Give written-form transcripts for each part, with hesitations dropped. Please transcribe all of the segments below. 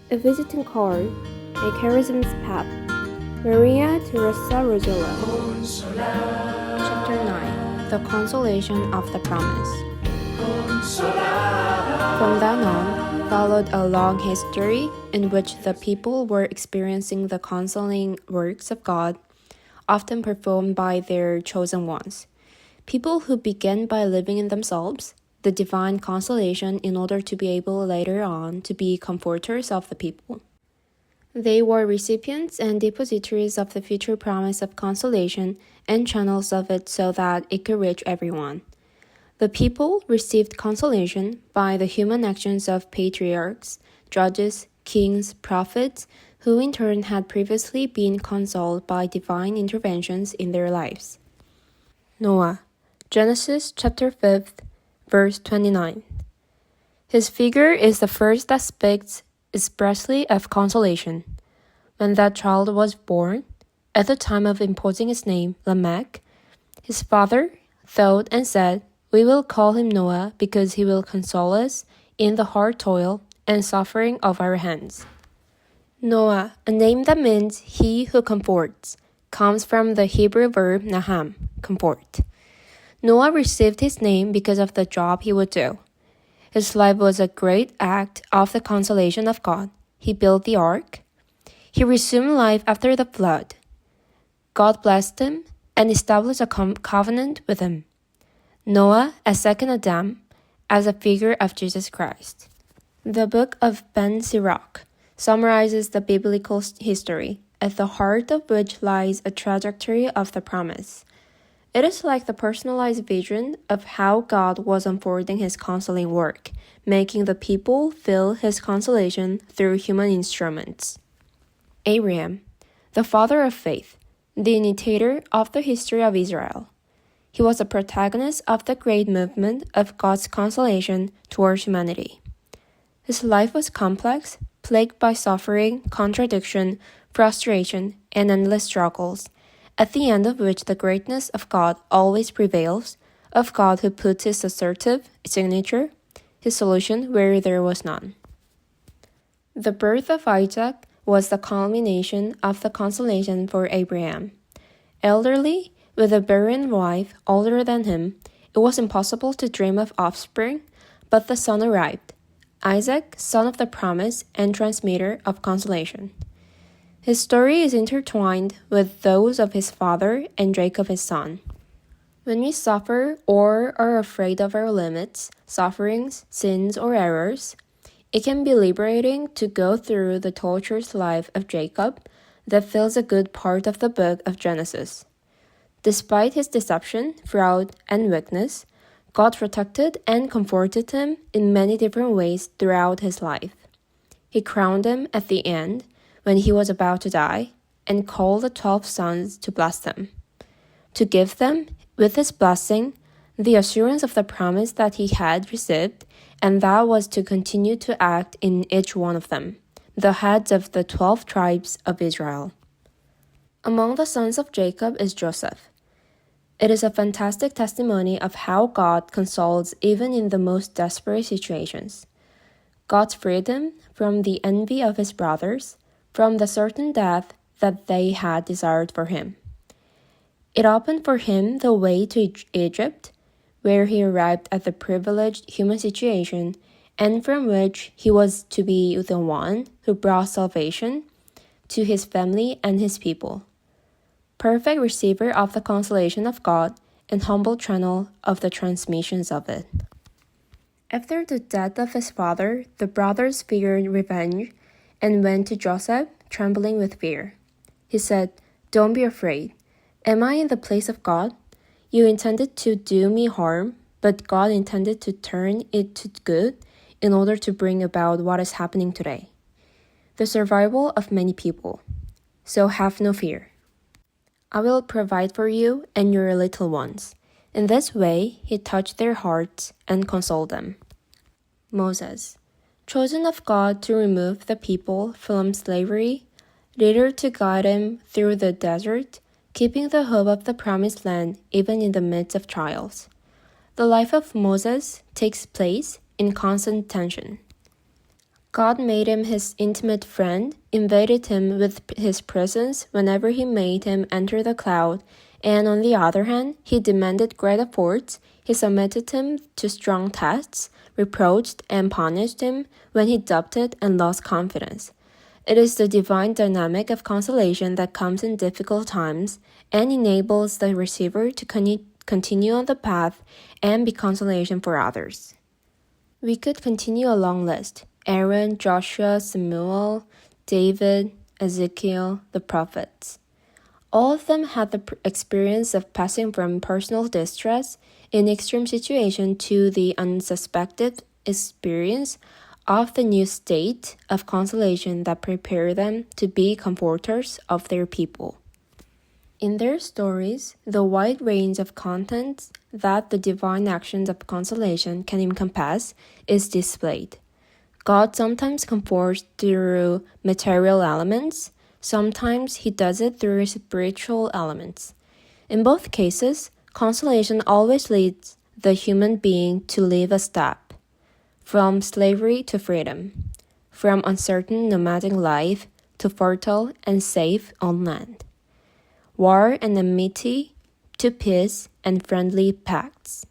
A visiting card, a charism's path. Maria Teresa Rosillo. Chapter 9. The Consolation of the Promise. From then on, followed a long history in which the people were experiencing the consoling works of God, often performed by their chosen ones. People who began by living in themselves, the divine consolation in order to be able later on to be comforters of the people. They were recipients and depositories of the future promise of consolation and channels of it so that it could reach everyone. The people received consolation by the human actions of patriarchs, judges, kings, prophets, who in turn had previously been consoled by divine interventions in their lives. Noah, Genesis chapter 5, verse 29. His figure is the first that speaks expressly of consolation. When that child was born, at the time of imposing his name, Lamech, his father thought and said, "We will call him Noah because he will console us in the hard toil and suffering of our hands." Noah, a name that means he who comforts, comes from the Hebrew verb naham, comfort. Noah received his name because of the job he would do. His life was a great act of the consolation of God. He built the ark. He resumed life after the flood. God blessed him and established a covenant with him. Noah, as second Adam, as a figure of Jesus Christ. The book of Ben Sirach summarizes the biblical history, at the heart of which lies a trajectory of the promise. It is like the personalized vision of how God was unfolding his consoling work, making the people feel his consolation through human instruments. Abraham, the father of faith, the initiator of the history of Israel. He was a protagonist of the great movement of God's consolation towards humanity. His life was complex, plagued by suffering, contradiction, frustration, and endless struggles, at the end of which the greatness of God always prevails, of God who puts his assertive signature, his solution where there was none. The birth of Isaac was the culmination of the consolation for Abraham. Elderly, with a barren wife older than him, it was impossible to dream of offspring, but the son arrived, Isaac, son of the promise and transmitter of consolation. His story is intertwined with those of his father and Jacob his son. When we suffer or are afraid of our limits, sufferings, sins, or errors, it can be liberating to go through the torturous life of Jacob that fills a good part of the book of Genesis. Despite his deception, fraud, and weakness, God protected and comforted him in many different ways throughout his life. He crowned him at the end, when he was about to die, and called the 12 sons to bless them, to give them, with his blessing, the assurance of the promise that he had received, and that was to continue to act in each one of them, the heads of the 12 tribes of Israel. Among the sons of Jacob is Joseph. It is a fantastic testimony of how God consoles even in the most desperate situations. God freed him from the envy of his brothers, from the certain death that they had desired for him. It opened for him the way to Egypt, where he arrived at the privileged human situation, and from which he was to be the one who brought salvation to his family and his people. Perfect receiver of the consolation of God and humble channel of the transmissions of it. After the death of his father, the brothers feared revenge and went to Joseph, trembling with fear. He said, "Don't be afraid. Am I in the place of God? You intended to do me harm, but God intended to turn it to good in order to bring about what is happening today, the survival of many people. So have no fear. I will provide for you and your little ones." In this way, he touched their hearts and consoled them. Moses, chosen of God to remove the people from slavery, later to guide them through the desert, keeping the hope of the promised land even in the midst of trials. The life of Moses takes place in constant tension. God made him his intimate friend, invaded him with his presence whenever he made him enter the cloud, and on the other hand, he demanded great efforts, he submitted him to strong tests, reproached and punished him when he doubted and lost confidence. It is the divine dynamic of consolation that comes in difficult times and enables the receiver to continue on the path and be consolation for others. We could continue a long list. Aaron, Joshua, Samuel, David, Ezekiel, the prophets. All of them had the experience of passing from personal distress in extreme situation to the unsuspected experience of the new state of consolation that prepared them to be comforters of their people. In their stories, the wide range of contents that the divine actions of consolation can encompass is displayed. God sometimes comforts through material elements, sometimes he does it through spiritual elements. In both cases, consolation always leads the human being to live a step, from slavery to freedom, from uncertain nomadic life to fertile and safe on land, war and enmity to peace and friendly pacts,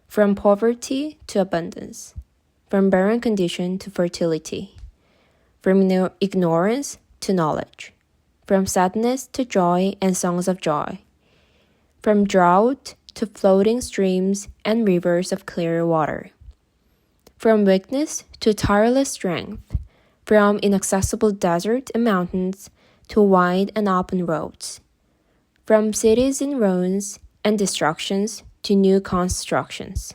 from poverty to abundance, from barren condition to fertility, from ignorance to knowledge, from sadness to joy and songs of joy, from drought to floating streams and rivers of clear water, from weakness to tireless strength, from inaccessible desert and mountains to wide and open roads, from cities in ruins and destructions to new constructions.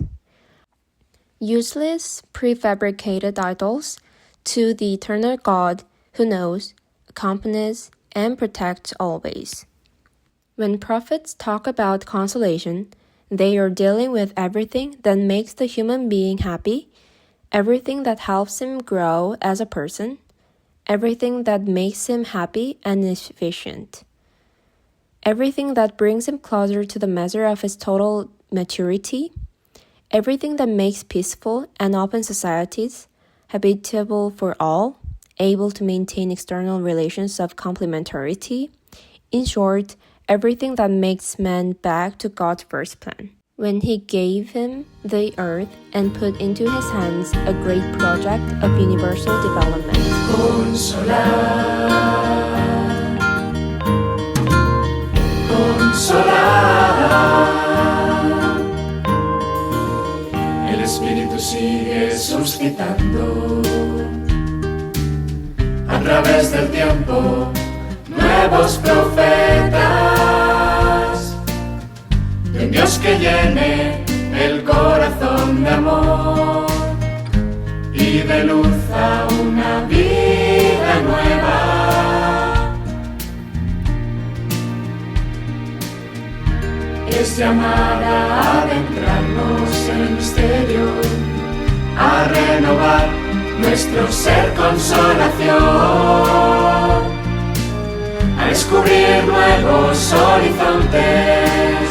Useless, prefabricated idols to the eternal God who knows, accompanies, and protects always. When prophets talk about consolation, they are dealing with everything that makes the human being happy, everything that helps him grow as a person, everything that makes him happy and efficient, everything that brings him closer to the measure of his total maturity, everything that makes peaceful and open societies habitable for all, able to maintain external relations of complementarity. In short, everything that makes man back to God's first plan, when he gave him the earth and put into his hands a great project of universal development. Consolad. El Espíritu sigue suscitando a través del tiempo nuevos profetas de un Dios que llene el corazón de amor y de luz a una vida nueva. Es llamada a adentrarnos en el misterio, a renovar nuestro ser consolación, a descubrir nuevos horizontes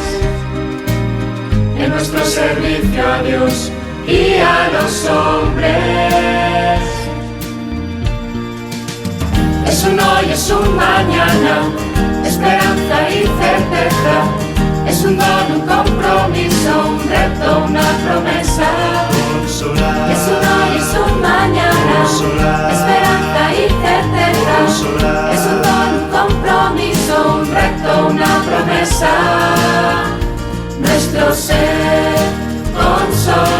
en nuestro servicio a Dios y a los hombres. Es un hoy, es un mañana, esperanza y certeza. Es un don, un compromiso, un reto, una promesa. Consolad. Es un hoy, es un mañana, Consolad. Esperanza y certeza. Consolad. Es un don, un compromiso, un reto, una promesa. Nuestro ser, consolación.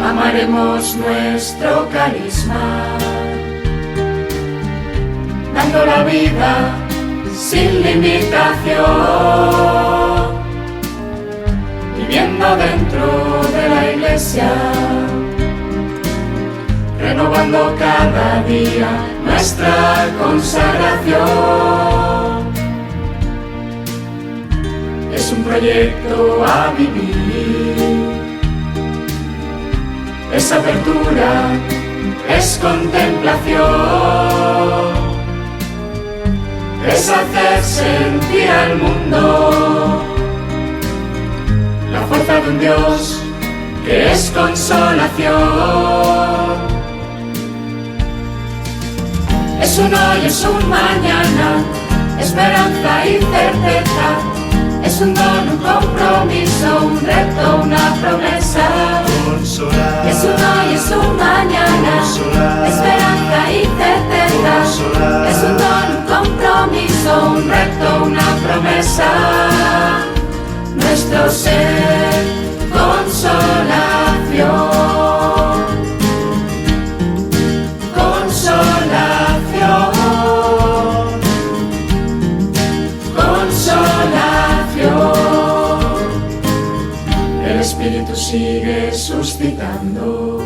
Amaremos nuestro carisma, dando la vida sin limitación, viviendo dentro de la iglesia, renovando cada día nuestra consagración. Es un proyecto a vivir, es apertura, es contemplación, es hacer sentir al mundo la fuerza de un Dios que es consolación. Es un hoy, es un mañana, esperanza y certeza. Es un don, un compromiso, un reto, una promesa. Consolad. Es un hoy, es un mañana, Consolad. esperanza y certeza. Consolad. Es un don, un compromiso, un reto, una promesa. Nuestro ser, consolación. Consolación. Consolación. El Espíritu sigue suscitando.